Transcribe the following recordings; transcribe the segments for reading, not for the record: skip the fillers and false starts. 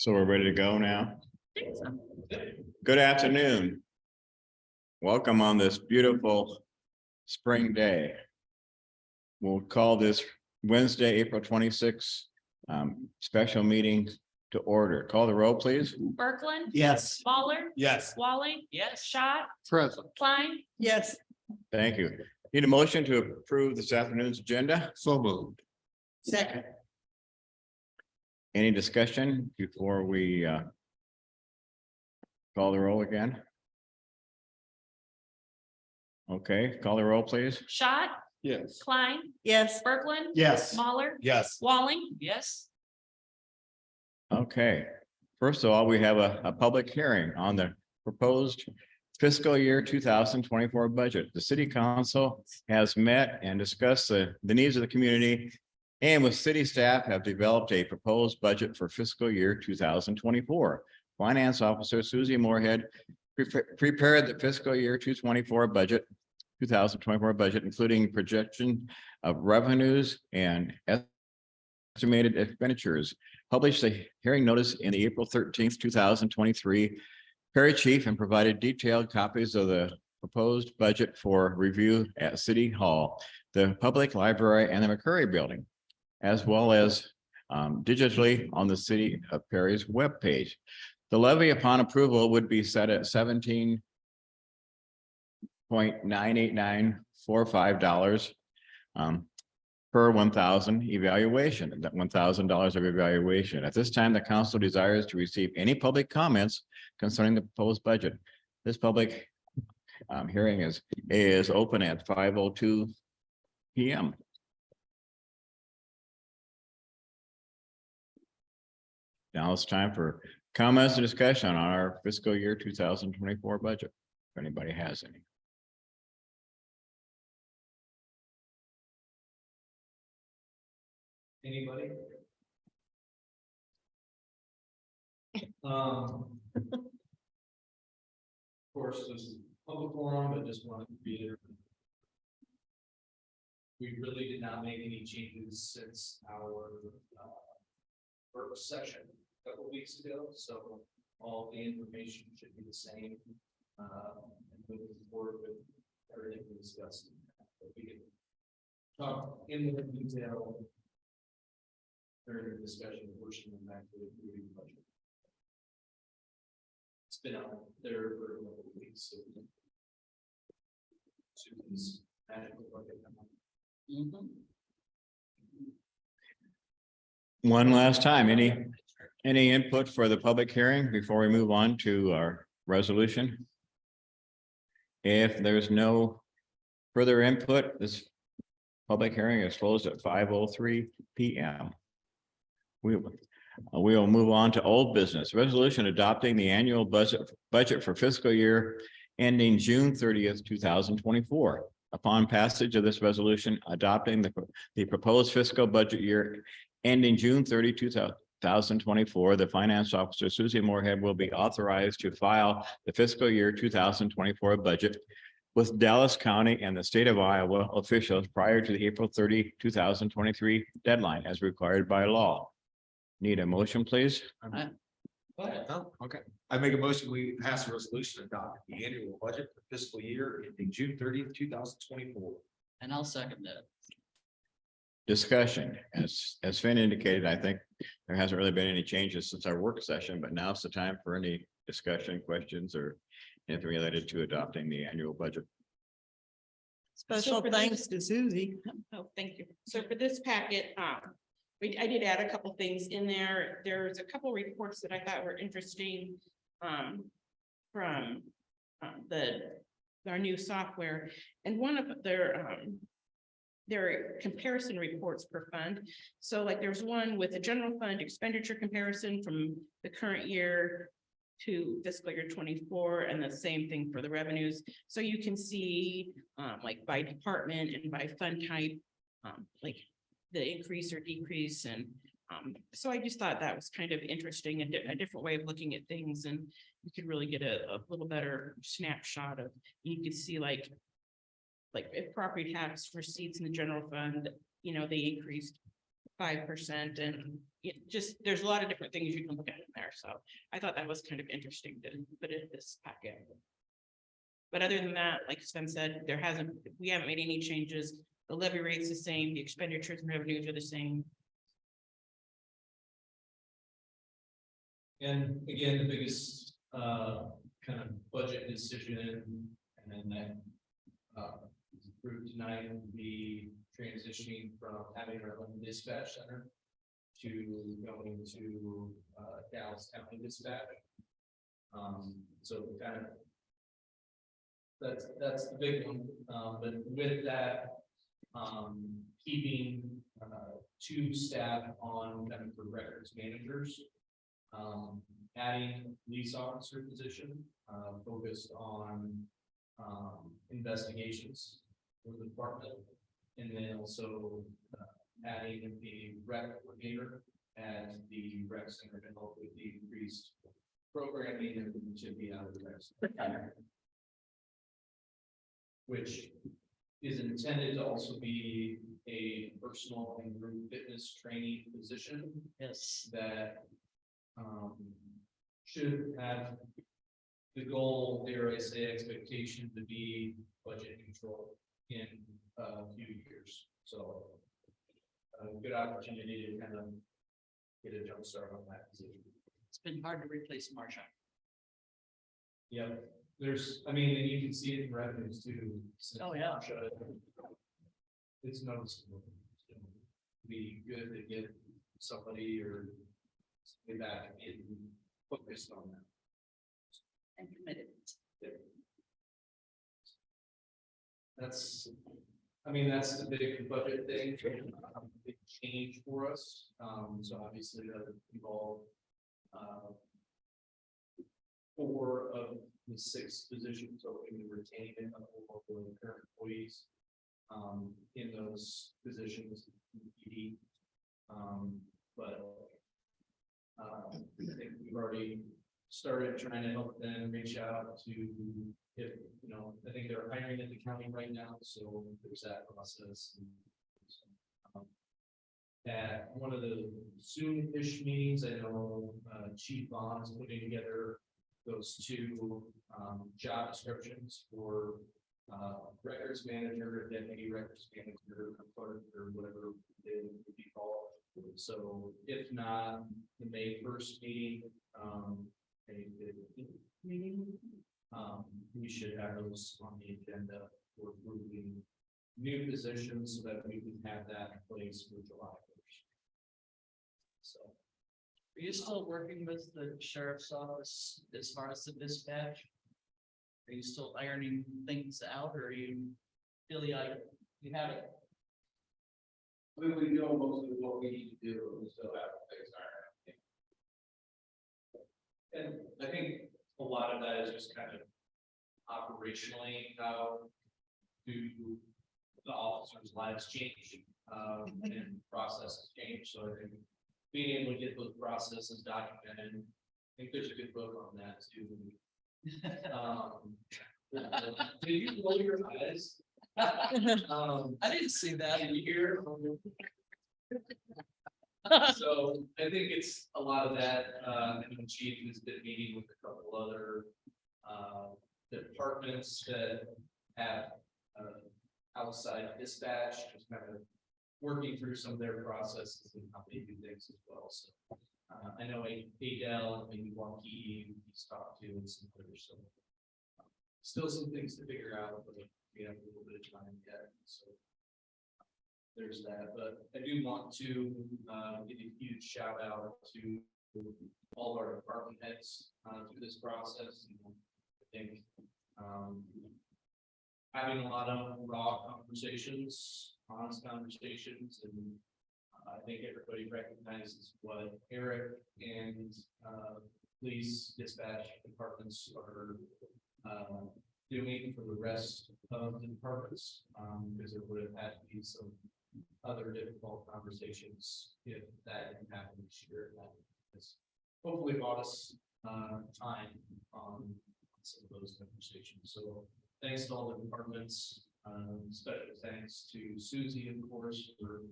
So we're ready to go now. Think so. Good afternoon. Welcome on this beautiful spring day. We'll call this Wednesday, April 26th, special meeting to order. Call the roll, please. Berkland. Yes. Lawler. Yes. Walling. Yes. Schott. Present. Klein. Yes. Thank you. Need a motion to approve this afternoon's agenda. So moved. Second. Any discussion before we call the roll again? Okay, call the roll, please. Schott. Yes. Klein. Yes. Berkland. Yes. Mahler. Yes. Walling. Yes. Okay, first of all, we have a public hearing on the proposed fiscal year 2024 budget. The city council has met and discussed the needs of the community, and with city staff have developed a proposed budget for fiscal year 2024. Finance Officer Susie Moorhead prepared the fiscal year 2024 budget, including projection of revenues and estimated expenditures. Published a hearing notice in the April 13th, 2023 Perry Chief, and provided detailed copies of the proposed budget for review at City Hall, the Public Library, and the McCurry Building, as well as digitally on the City of Perry's webpage. The levy upon approval would be set at $17.98945 per 1,000 evaluation, that $1,000 of evaluation. At this time, the council desires to receive any public comments concerning the proposed budget. This public hearing is open at 5:02 p.m. Now it's time for comments and discussion on our fiscal year 2024 budget. If anybody has any. Anybody? Of course, this is public forum, but just wanted to be there. We really did not make any changes since our first session a couple weeks ago, so all the information should be the same. And moving forward with everything we discussed. But we can talk in more detail during the discussion portion of that the budget. It's been out there for a couple of weeks, so. Susan's magical bucket. One last time, any input for the public hearing before we move on to our resolution? If there's no further input, this public hearing is closed at 5:03 p.m. We will move on to old business. Resolution adopting the annual budget for fiscal year ending June 30th, 2024. Upon passage of this resolution adopting the proposed fiscal budget year ending June 30, 2024, the finance officer Susie Moorhead will be authorized to file the fiscal year 2024 budget with Dallas County and the state of Iowa officials prior to the April 30, 2023 deadline as required by law. Need a motion, please? Oh, okay. I make a motion, we pass a resolution adopting the annual budget for fiscal year ending June 30th, 2024. And I'll second that. Discussion, as Finn indicated, I think there hasn't really been any changes since our work session, but now's the time for any discussion, questions, or anything related to adopting the annual budget. Special for thanks to Susie. Oh, thank you. So for this packet, I did add a couple things in there. There's a couple reports that I thought were interesting. From our new software, and one of their comparison reports per fund. So like there's one with the general fund expenditure comparison from the current year to fiscal year 24, and the same thing for the revenues. So you can see like by department and by fund type, like the increase or decrease. And so I just thought that was kind of interesting, and a different way of looking at things, and you could really get a little better snapshot of, you could see like if property tax receipts in the general fund, they increased 5%, and just, there's a lot of different things you can look at in there, so I thought that was kind of interesting to put in this packet. But other than that, like Sven said, we haven't made any changes. The levy rate's the same, the expenditures and revenues are the same. And again, the biggest kind of budget decision, and then that is approved tonight, would be transitioning from having our own dispatch center to going to Dallas County Dispatch. So kind of that's the big one, but with that, keeping two staff on kind of the records managers. Adding police officer position, focused on investigations for the department. And then also adding the rec coordinator at the rec center to help with the increased programming and to be out of the rec center. Which is intended to also be a personal and group fitness training position. Yes. That should have the goal, dare I say, expectation to be budget control in a few years. So a good opportunity to kind of get a jump start on that position. It's been hard to replace Marsha. Yep, there's, I mean, and you can see it in revenues too. since Oh, yeah. Marsha, it's noticeable. Be good to get somebody or somebody back and focused on that. And committed. That's, I mean, that's the big budget thing, big change for us. So obviously that involved 4 of the 6 positions, so we retain a couple of the current employees in those positions. But I think we've already started trying to help them reach out to, if, you know, I think they're hiring at the county right now, so there's that process. At one of the soon-ish meetings, I know Chief Bond is putting together those 2 job descriptions for records manager, deputy records manager, clerk, or whatever they would be called. So if not, the May 1st meeting, we should have those on the agenda for approving new positions so that we can have that in place for July 1st. So. Are you still working with the sheriff's office as far as the dispatch? Are you still ironing things out, or are you feel like you have it? We know most of what we need to do, but we still have things ironed out. And I think a lot of that is just kind of operationally, how do the officers' lives change, and processes change, so I think being able to get those processes documented, I think there's a good book on that too. Did you roll your eyes? I didn't see that. And here. So I think it's a lot of that, and Chief has been meeting with a couple other departments that have outside dispatch, just kind of working through some of their processes and how they do things as well. So I know Adele and maybe Waukee he's talked to and some others, so still some things to figure out, but we have a little bit of time yet, so there's that. But I do want to give a huge shout out to all of our department heads through this process. I think having a lot of raw conversations, honest conversations, and I think everybody recognizes what Eric and police dispatch departments are doing for the rest of the departments, because it would have had to be some other difficult conversations if that didn't happen this year. That has hopefully bought us time on some of those conversations. So thanks to all the departments. Special thanks to Susie, of course, for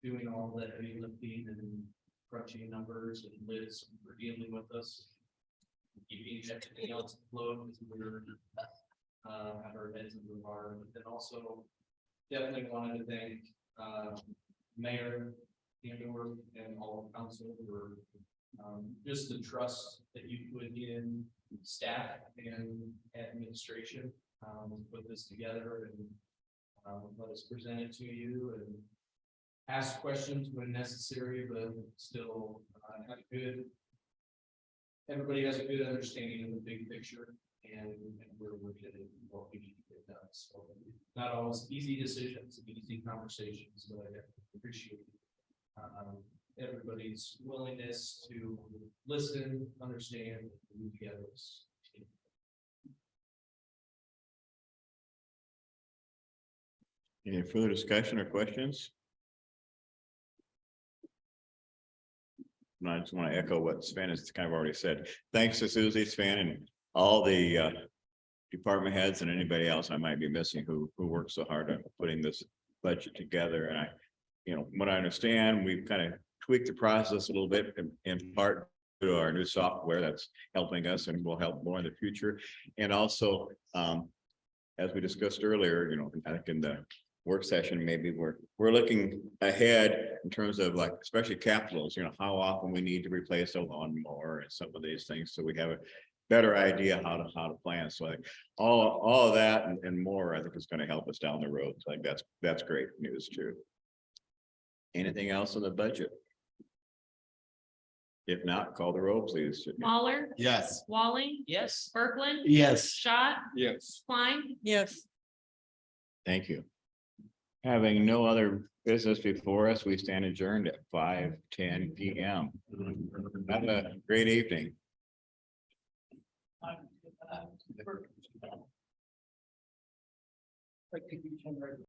doing all the heavy lifting and crunching numbers and Liz for dealing with us. Keeping everything else afloat as we're have our heads in the water, but then also definitely wanted to thank Mayor Andor and all of council for just the trust that you put in staff and administration to put this together and let us present it to you and ask questions when necessary, but still have good. Everybody has a good understanding of the big picture and where we're getting what we need to get done. So not always easy decisions, and easy conversations, but I appreciate everybody's willingness to listen, understand, and move together. as a team. Any further discussion or questions? And I just want to echo what Sven has kind of already said. Thanks to Susie, Sven, and all the department heads and anybody else I might be missing who worked so hard on putting this budget together. And I, what I understand, we've kind of tweaked the process a little bit in part to our new software that's helping us and will help more in the future. And also, as we discussed earlier, I think in the work session, maybe we're looking ahead in terms of like, especially capitals, how often we need to replace a lawnmower and some of these things. So we have a better idea how to plan. So like all of that and more, I think is going to help us down the road. So I think that's great news too. Anything else on the budget? If not, call the roll, please. Mahler, Yes. Walling, Yes. Berkland, Yes. Schott, Yes. Klein, Yes. Thank you. Having no other business before us, we stand adjourned at 5:10 PM. Have a great evening.